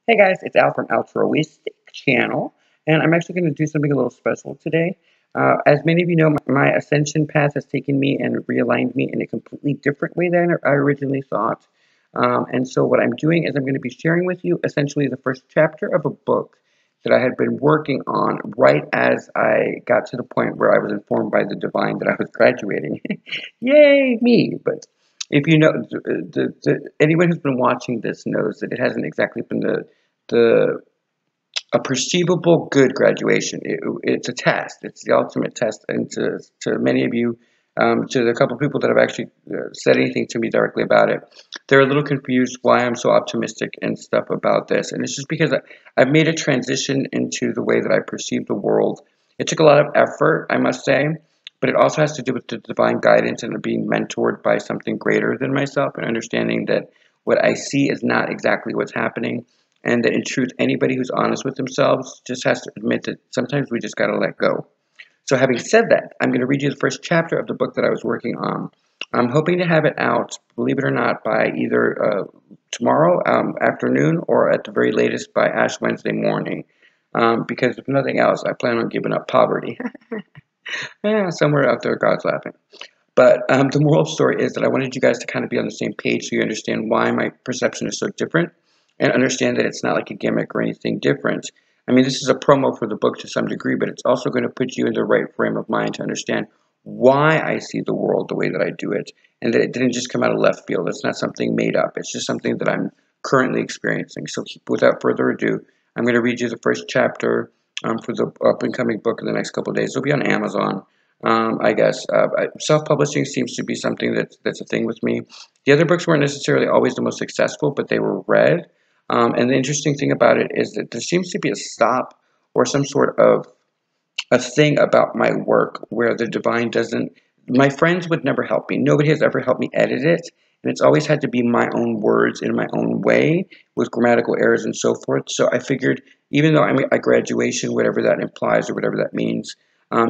Hey guys, it's Al from Altruistic Channel, and I'm actually going to do something a little special today. As many of you know, my ascension path has taken me and realigned me in a completely different way than I originally thought. And so, what I'm doing is I'm going to be sharing with you essentially the first chapter of a book that I had been working on right as I got to the point where I was informed by the divine that I was graduating. Yay, me! But if you know, anyone who's been watching this knows that it hasn't exactly been the a perceivable good graduation. It's a test. It's the ultimate test. And to many of you, to the couple of people that have actually said anything to me directly about it, they're a little confused why I'm so optimistic and stuff about this. And it's just because I've made a transition into the way that I perceive the world. It took a lot of effort, I must say, but it also has to do with the divine guidance and being mentored by something greater than myself and understanding that what I see is not exactly what's happening, and that in truth, anybody who's honest with themselves just has to admit that sometimes we just got to let go. So, having said that, I'm going to read you the first chapter of the book that I was working on. I'm hoping to have it out, believe it or not, by either tomorrow afternoon or at the very latest by Ash Wednesday morning. Because if nothing else, I plan on giving up poverty. Yeah, somewhere out there, God's laughing. But the moral of the story is that I wanted you guys to kind of be on the same page so you understand why my perception is so different and understand that it's not like a gimmick or anything different. I mean, this is a promo for the book to some degree, but it's also going to put you in the right frame of mind to understand why I see the world the way that I do it, and that it didn't just come out of left field. It's not something made up. It's just something that I'm currently experiencing. So without further ado, I'm going to read you the first chapter for the up and coming book in the next couple of days. It'll be on Amazon. I guess self-publishing seems to be something that's a thing with me. The other books weren't necessarily always the most successful, but they were read. And the interesting thing about it is that there seems to be a stop or some sort of a thing about my work where the divine doesn't. My friends would never help me. Nobody has ever helped me edit it, and it's always had to be my own words in my own way with grammatical errors and so forth. So I figured, even though I'm a graduation, whatever that implies or whatever that means,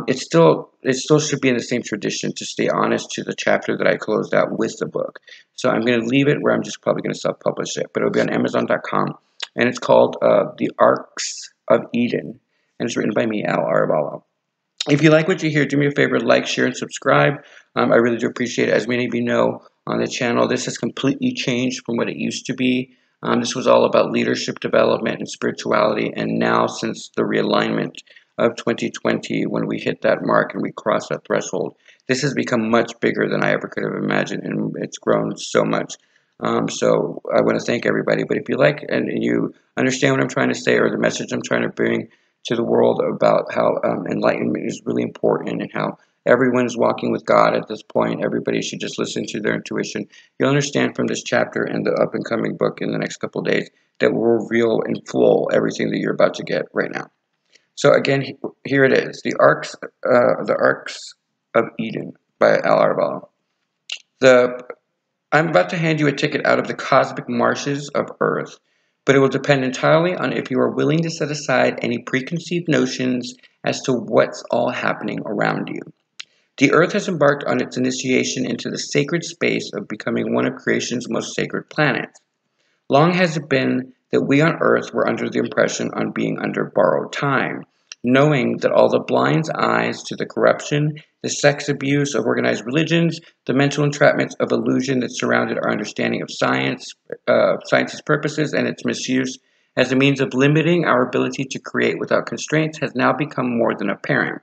it still should be in the same tradition to stay honest to the chapter that I closed out with the book. So I'm going to leave it where I'm just probably going to self-publish it, but it'll be on Amazon.com, and it's called The Arcs of Eden, and it's written by me, Al Arabalo. If you like what you hear, do me a favor, like, share, and subscribe. I really do appreciate it. As many of you know on the channel, this has completely changed from what it used to be. This was all about leadership development and spirituality, and now since the realignment of 2020, when we hit that mark and we crossed that threshold, this has become much bigger than I ever could have imagined, and it's grown so much. So I want to thank everybody. But if you like and you understand what I'm trying to say or the message I'm trying to bring to the world about how enlightenment is really important and how everyone's walking with God at this point, everybody should just listen to their intuition. You'll understand from this chapter and the up and coming book in the next couple of days that will reveal in full everything that you're about to get right now. So again, here it is: the Arcs of Eden by Al Arabalo. I'm about to hand you a ticket out of the cosmic marshes of Earth, but it will depend entirely on if you are willing to set aside any preconceived notions as to what's all happening around you. The Earth has embarked on its initiation into the sacred space of becoming one of creation's most sacred planets. Long has it been that we on Earth were under the impression on being under borrowed time, knowing that all the blind eyes to the corruption, the sex abuse of organized religions, the mental entrapments of illusion that surrounded our understanding of science, science's purposes, and its misuse as a means of limiting our ability to create without constraints has now become more than apparent.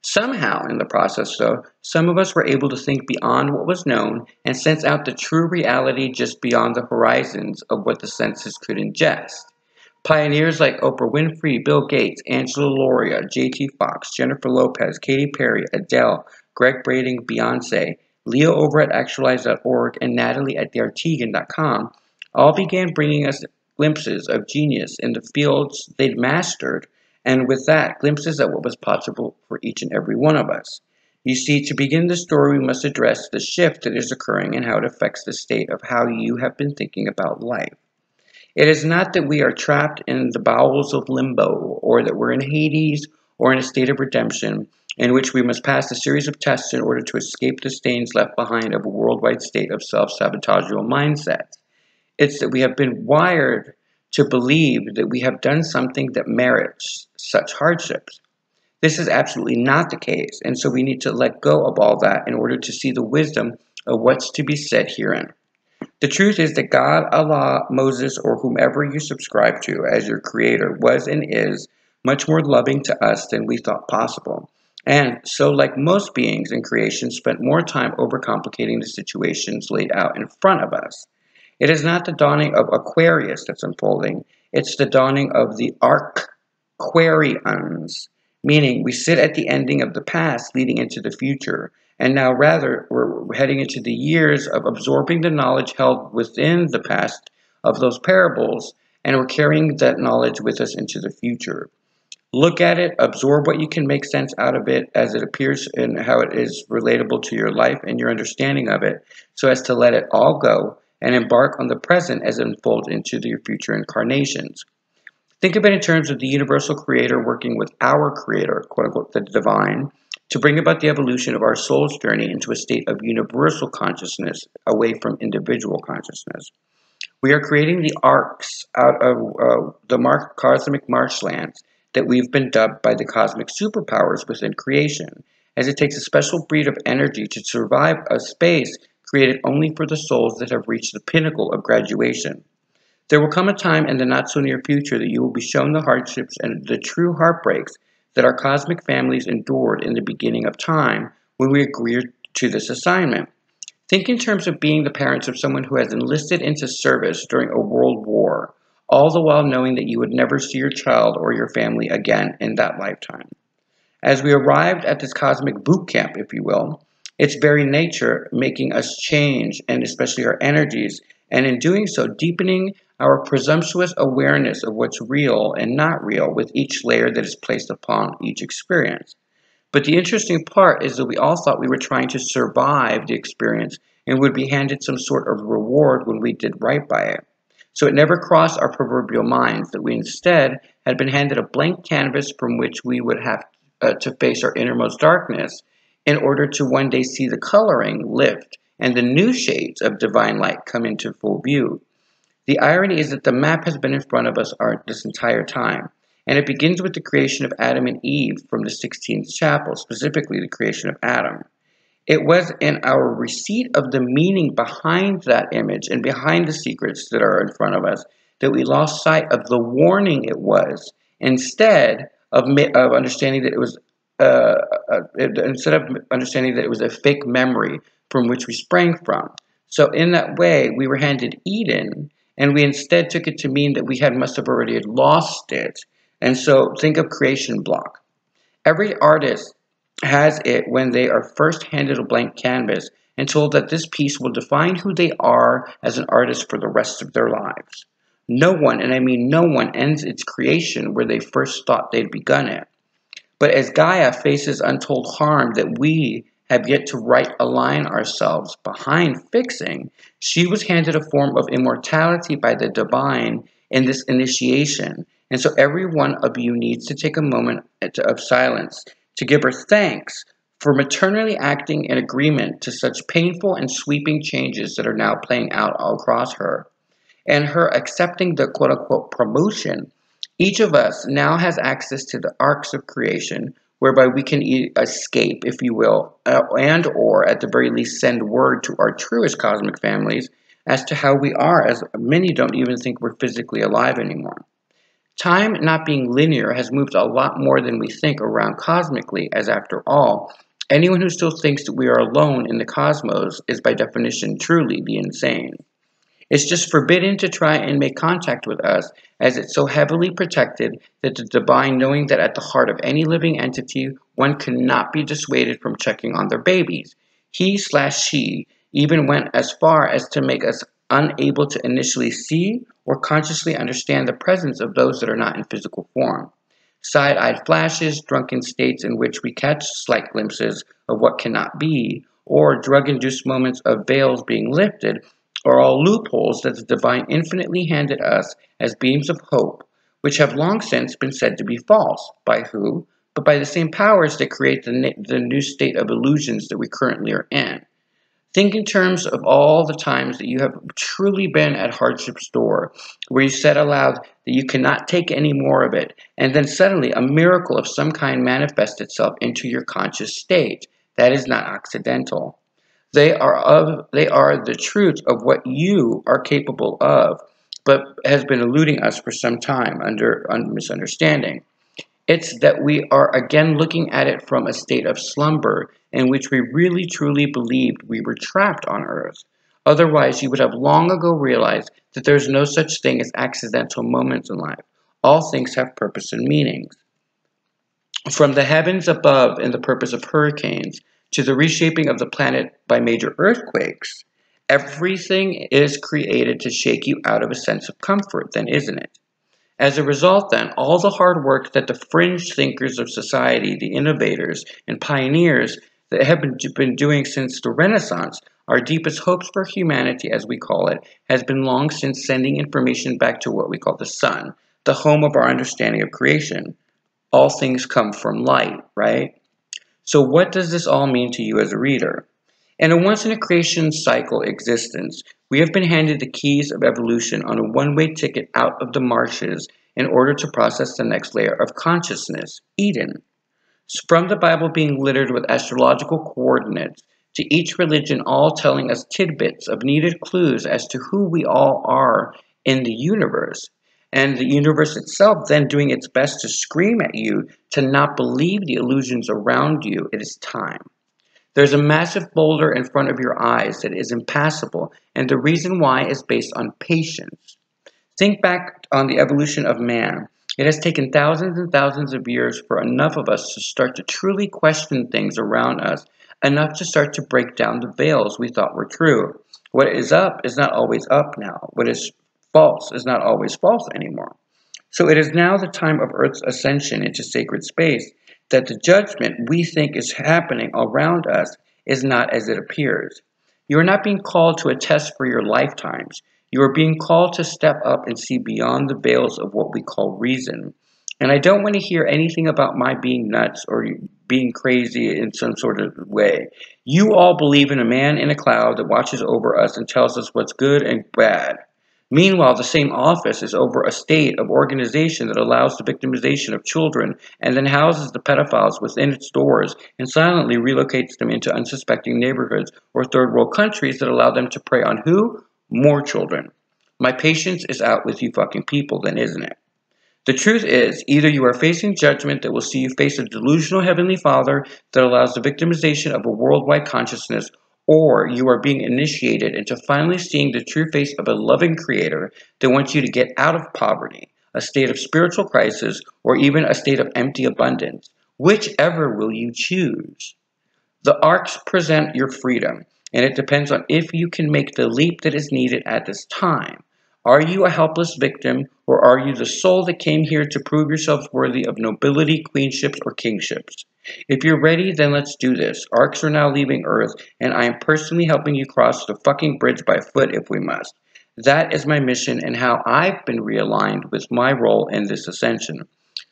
Somehow, in the process, though, some of us were able to think beyond what was known and sense out the true reality just beyond the horizons of what the senses could ingest. Pioneers like Oprah Winfrey, Bill Gates, Angela Lauria, J.T. Fox, Jennifer Lopez, Katy Perry, Adele, Greg Brading, Beyonce, Leo over at Actualize.org, and Natalie at Dartegan.com all began bringing us glimpses of genius in the fields they'd mastered, and with that, glimpses at what was possible for each and every one of us. You see, to begin the story, we must address the shift that is occurring and how it affects the state of how you have been thinking about life. It is not that we are trapped in the bowels of limbo, or that we're in Hades, or in a state of redemption, in which we must pass a series of tests in order to escape the stains left behind of a worldwide state of self-sabotageal mindsets. It's that we have been wired to believe that we have done something that merits such hardships. This is absolutely not the case, and so we need to let go of all that in order to see the wisdom of what's to be said herein. The truth is that God, Allah, Moses, or whomever you subscribe to as your creator was and is much more loving to us than we thought possible. And so, like most beings in creation, spent more time overcomplicating the situations laid out in front of us. It is not the dawning of Aquarius that's unfolding, it's the dawning of the Arquarians, meaning we sit at the ending of the past leading into the future, and now rather we're heading into the years of absorbing the knowledge held within the past of those parables, and we're carrying that knowledge with us into the future. Look at it, absorb what you can make sense out of it as it appears and how it is relatable to your life and your understanding of it, so as to let it all go and embark on the present as it unfolds into your future incarnations. Think of it in terms of the universal creator working with our creator, quote unquote, the divine, to bring about the evolution of our soul's journey into a state of universal consciousness away from individual consciousness. We are creating the arcs out of the cosmic marshlands that we've been dubbed by the cosmic superpowers within creation, as it takes a special breed of energy to survive a space created only for the souls that have reached the pinnacle of graduation. There will come a time in the not-so-near future that you will be shown the hardships and the true heartbreaks that our cosmic families endured in the beginning of time when we agreed to this assignment. Think in terms of being the parents of someone who has enlisted into service during a world war, all the while knowing that you would never see your child or your family again in that lifetime. As we arrived at this cosmic boot camp, if you will, its very nature making us change, and especially our energies, and in doing so deepening our presumptuous awareness of what's real and not real with each layer that is placed upon each experience. But the interesting part is that we all thought we were trying to survive the experience and would be handed some sort of reward when we did right by it. So it never crossed our proverbial minds that we instead had been handed a blank canvas from which we would have to face our innermost darkness in order to one day see the coloring lift and the new shades of divine light come into full view. The irony is that the map has been in front of us this entire time, and it begins with the creation of Adam and Eve from the 16th chapel, specifically the creation of Adam. It was in our receipt of the meaning behind that image and behind the secrets that are in front of us that we lost sight of the warning it was, instead of understanding that it was a fake memory from which we sprang from. So in that way, we were handed Eden, and we instead took it to mean that we must have already lost it. And so think of creation block. Every artist has it when they are first handed a blank canvas and told that this piece will define who they are as an artist for the rest of their lives. No one, and I mean no one, ends its creation where they first thought they'd begun it. But as Gaia faces untold harm that we have yet to align ourselves behind fixing, she was handed a form of immortality by the divine in this initiation. And so every one of you needs to take a moment of silence to give her thanks for maternally acting in agreement to such painful and sweeping changes that are now playing out all across her. And her accepting the quote-unquote promotion, each of us now has access to the arcs of creation, whereby we can escape, if you will, and or at the very least send word to our truest cosmic families as to how we are, as many don't even think we're physically alive anymore. Time, not being linear, has moved a lot more than we think around cosmically, as after all, anyone who still thinks that we are alone in the cosmos is by definition truly the insane. It's just forbidden to try and make contact with us, as it's so heavily protected that the divine, knowing that at the heart of any living entity, one cannot be dissuaded from checking on their babies. He/she even went as far as to make us unable to initially see or consciously understand the presence of those that are not in physical form. Side-eyed flashes, drunken states in which we catch slight glimpses of what cannot be, or drug-induced moments of veils being lifted, are all loopholes that the divine infinitely handed us as beams of hope, which have long since been said to be false. By who? But by the same powers that create the new state of illusions that we currently are in. Think in terms of all the times that you have truly been at hardship's door, where you said aloud that you cannot take any more of it, and then suddenly a miracle of some kind manifests itself into your conscious state. That is not accidental. They are the truth of what you are capable of, but has been eluding us for some time under misunderstanding. It's that we are again looking at it from a state of slumber in which we really truly believed we were trapped on earth. Otherwise, you would have long ago realized that there's no such thing as accidental moments in life. All things have purpose and meanings. From the heavens above and the purpose of hurricanes to the reshaping of the planet by major earthquakes, everything is created to shake you out of a sense of comfort, then, isn't it? As a result, then, all the hard work that the fringe thinkers of society, the innovators and pioneers that have been doing since the Renaissance, our deepest hopes for humanity, as we call it, has been long since sending information back to what we call the sun, the home of our understanding of creation. All things come from light, right? So what does this all mean to you as a reader? In a once-in-a-creation cycle existence, we have been handed the keys of evolution on a one-way ticket out of the marshes in order to process the next layer of consciousness, Eden. From the Bible being littered with astrological coordinates, to each religion all telling us tidbits of needed clues as to who we all are in the universe, and the universe itself then doing its best to scream at you to not believe the illusions around you, it is time. There's a massive boulder in front of your eyes that is impassable, and the reason why is based on patience. Think back on the evolution of man. It has taken thousands and thousands of years for enough of us to start to truly question things around us, enough to start to break down the veils we thought were true. What is up is not always up now. What is false is not always false anymore. So it is now the time of Earth's ascension into sacred space that the judgment we think is happening around us is not as it appears. You are not being called to a test for your lifetimes. You are being called to step up and see beyond the veils of what we call reason. And I don't want to hear anything about my being nuts or being crazy in some sort of way. You all believe in a man in a cloud that watches over us and tells us what's good and bad. Meanwhile, the same office is over a state of organization that allows the victimization of children and then houses the pedophiles within its doors and silently relocates them into unsuspecting neighborhoods or third world countries that allow them to prey on who? More children. My patience is out with you fucking people then, isn't it? The truth is, either you are facing judgment that will see you face a delusional Heavenly Father that allows the victimization of a worldwide consciousness, or you are being initiated into finally seeing the true face of a loving Creator that wants you to get out of poverty, a state of spiritual crisis, or even a state of empty abundance. Whichever will you choose? The arcs present your freedom, and it depends on if you can make the leap that is needed at this time. Are you a helpless victim, or are you the soul that came here to prove yourselves worthy of nobility, queenships, or kingships? If you're ready, then let's do this. Arcs are now leaving Earth, and I am personally helping you cross the fucking bridge by foot if we must. That is my mission and how I've been realigned with my role in this ascension.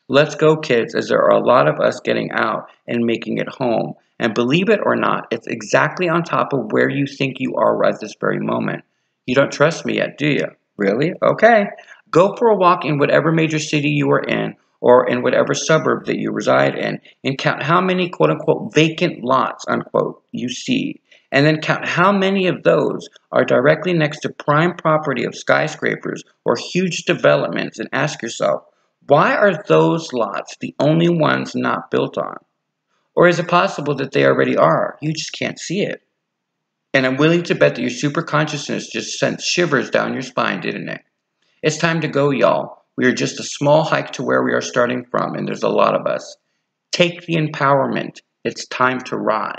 Let's go, kids, as there are a lot of us getting out and making it home. And believe it or not, it's exactly on top of where you think you are at this very moment. You don't trust me yet, do you? Really? Okay. Go for a walk in whatever major city you are in or in whatever suburb that you reside in and count how many quote-unquote vacant lots, unquote, you see. And then count how many of those are directly next to prime property of skyscrapers or huge developments and ask yourself, why are those lots the only ones not built on? Or is it possible that they already are? You just can't see it. And I'm willing to bet that your super consciousness just sent shivers down your spine, didn't it? It's time to go, y'all. We are just a small hike to where we are starting from, and there's a lot of us. Take the empowerment. It's time to rise.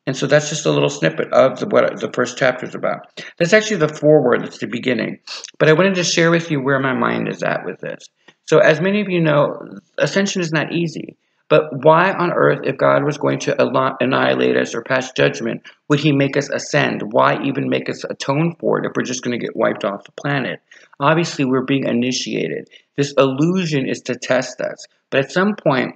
And so that's just a little snippet of what the first chapter is about. That's actually the foreword. It's the beginning. But I wanted to share with you where my mind is at with this. So as many of you know, ascension is not easy. But why on earth, if God was going to annihilate us or pass judgment, would he make us ascend? Why even make us atone for it if we're just going to get wiped off the planet? Obviously, we're being initiated. This illusion is to test us. But at some point,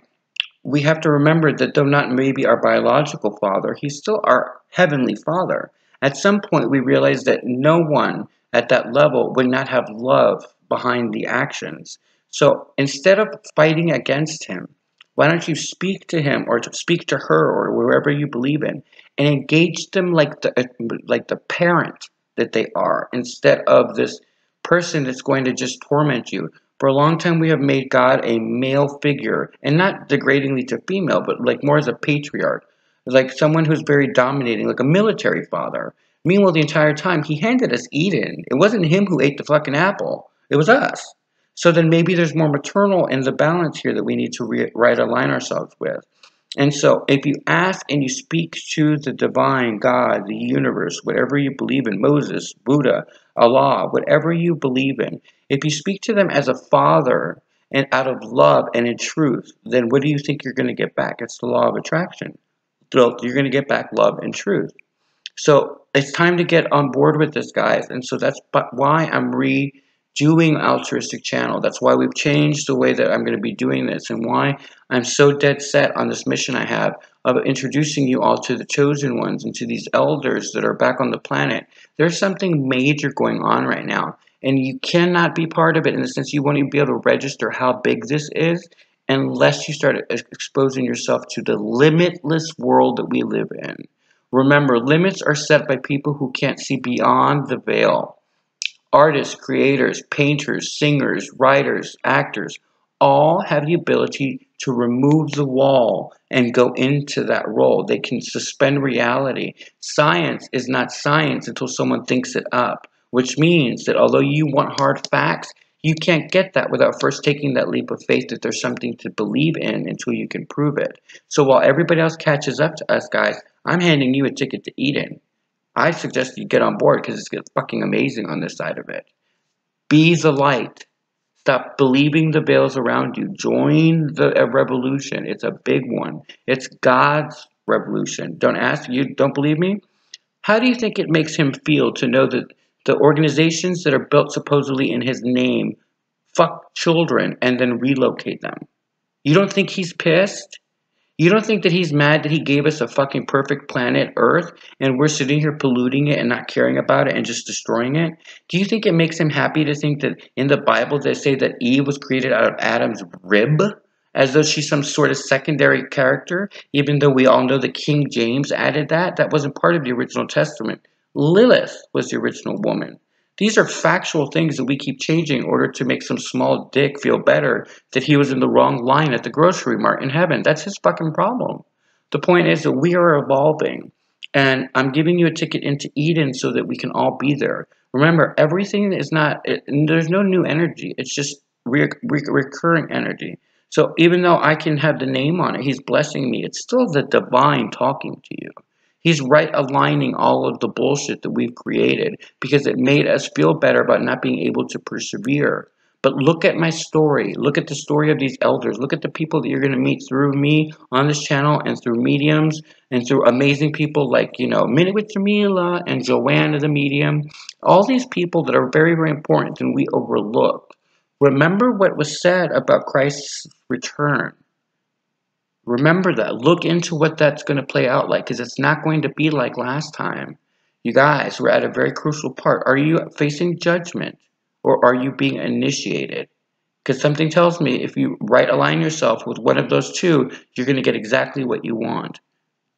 we have to remember that though not maybe our biological father, he's still our heavenly father. At some point, we realize that no one at that level would not have love behind the actions. So instead of fighting against him, why don't you speak to him or to speak to her or wherever you believe in and engage them like the parent that they are instead of this person that's going to just torment you. For a long time, we have made God a male figure, and not degradingly to female, but like more as a patriarch, like someone who's very dominating, like a military father. Meanwhile, the entire time, he handed us Eden. It wasn't him who ate the fucking apple, it was us. So then maybe there's more maternal in the balance here that we need to right align ourselves with. And so, if you ask and you speak to the divine, God, the universe, whatever you believe in, Moses, Buddha, Allah, whatever you believe in, if you speak to them as a father and out of love and in truth, then what do you think you're going to get back? It's the law of attraction. So you're going to get back love and truth. So it's time to get on board with this, guys. And so that's why I'm redoing Altruistic Channel. That's why we've changed the way that I'm going to be doing this and why I'm so dead set on this mission I have of introducing you all to the chosen ones and to these elders that are back on the planet. There's something major going on right now. And you cannot be part of it in the sense you won't even be able to register how big this is unless you start exposing yourself to the limitless world that we live in. Remember, limits are set by people who can't see beyond the veil. Artists, creators, painters, singers, writers, actors all have the ability to remove the wall and go into that role. They can suspend reality. Science is not science until someone thinks it up, which means that although you want hard facts, you can't get that without first taking that leap of faith that there's something to believe in until you can prove it. So while everybody else catches up to us, guys, I'm handing you a ticket to Eden. I suggest you get on board because it's fucking amazing on this side of it. Be the light. Stop believing the veils around you. Join the revolution. It's a big one. It's God's revolution. Don't believe me? How do you think it makes him feel to know that the organizations that are built supposedly in his name fuck children and then relocate them? You don't think he's pissed? You don't think that he's mad that he gave us a fucking perfect planet, Earth, and we're sitting here polluting it and not caring about it and just destroying it? Do you think it makes him happy to think that in the Bible they say that Eve was created out of Adam's rib? As though she's some sort of secondary character, even though we all know that King James added that? That wasn't part of the original Testament. Lilith was the original woman. These are factual things that we keep changing in order to make some small dick feel better that he was in the wrong line at the grocery mart in heaven. That's his fucking problem. The point is that we are evolving, and I'm giving you a ticket into Eden so that we can all be there. Remember, everything is not, there's no new energy. It's just recurring energy. So even though I can have the name on it, he's blessing me. It's still the divine talking to you. He's right aligning all of the bullshit that we've created because it made us feel better about not being able to persevere. But look at my story. Look at the story of these elders. Look at the people that you're going to meet through me on this channel and through mediums and through amazing people like, Minute with Jamila and Joanna the Medium. All these people that are very, very important and we overlook. Remember what was said about Christ's return. Remember that. Look into what that's going to play out like because it's not going to be like last time. You guys, we're at a very crucial part. Are you facing judgment or are you being initiated? Because something tells me if you align yourself with one of those two, you're going to get exactly what you want.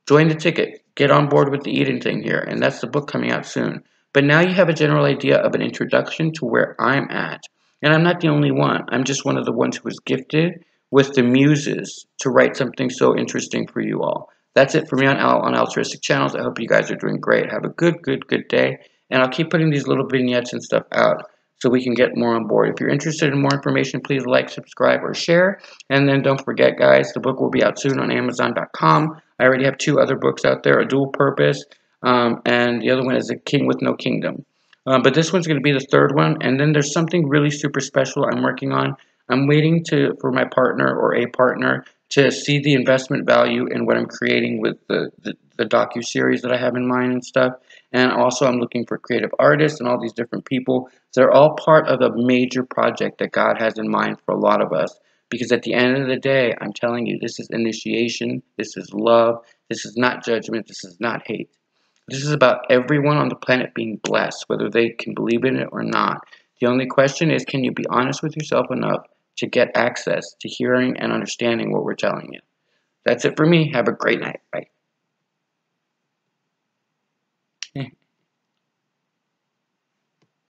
Join the ticket. Get on board with the Eden thing here. And that's the book coming out soon. But now you have a general idea of an introduction to where I'm at. And I'm not the only one. I'm just one of the ones who was gifted with the muses to write something so interesting for you all. That's it for me on Altruistic Channels. I hope you guys are doing great. Have a good day. And I'll keep putting these little vignettes and stuff out so we can get more on board. If you're interested in more information, please like, subscribe, or share. And then don't forget, guys, the book will be out soon on Amazon.com. I already have 2 other books out there, A Dual Purpose, and the other one is A King with No Kingdom. But this one's going to be the 3rd one. And then there's something really super special I'm working on. I'm waiting for my partner or a partner to see the investment value in what I'm creating with the docu-series that I have in mind and stuff. And also I'm looking for creative artists and all these different people. They're all part of a major project that God has in mind for a lot of us. Because at the end of the day, I'm telling you, this is initiation, this is love, this is not judgment, this is not hate. This is about everyone on the planet being blessed, whether they can believe in it or not. The only question is, can you be honest with yourself enough to get access to hearing and understanding what we're telling you? That's it for me. Have a great night. Bye.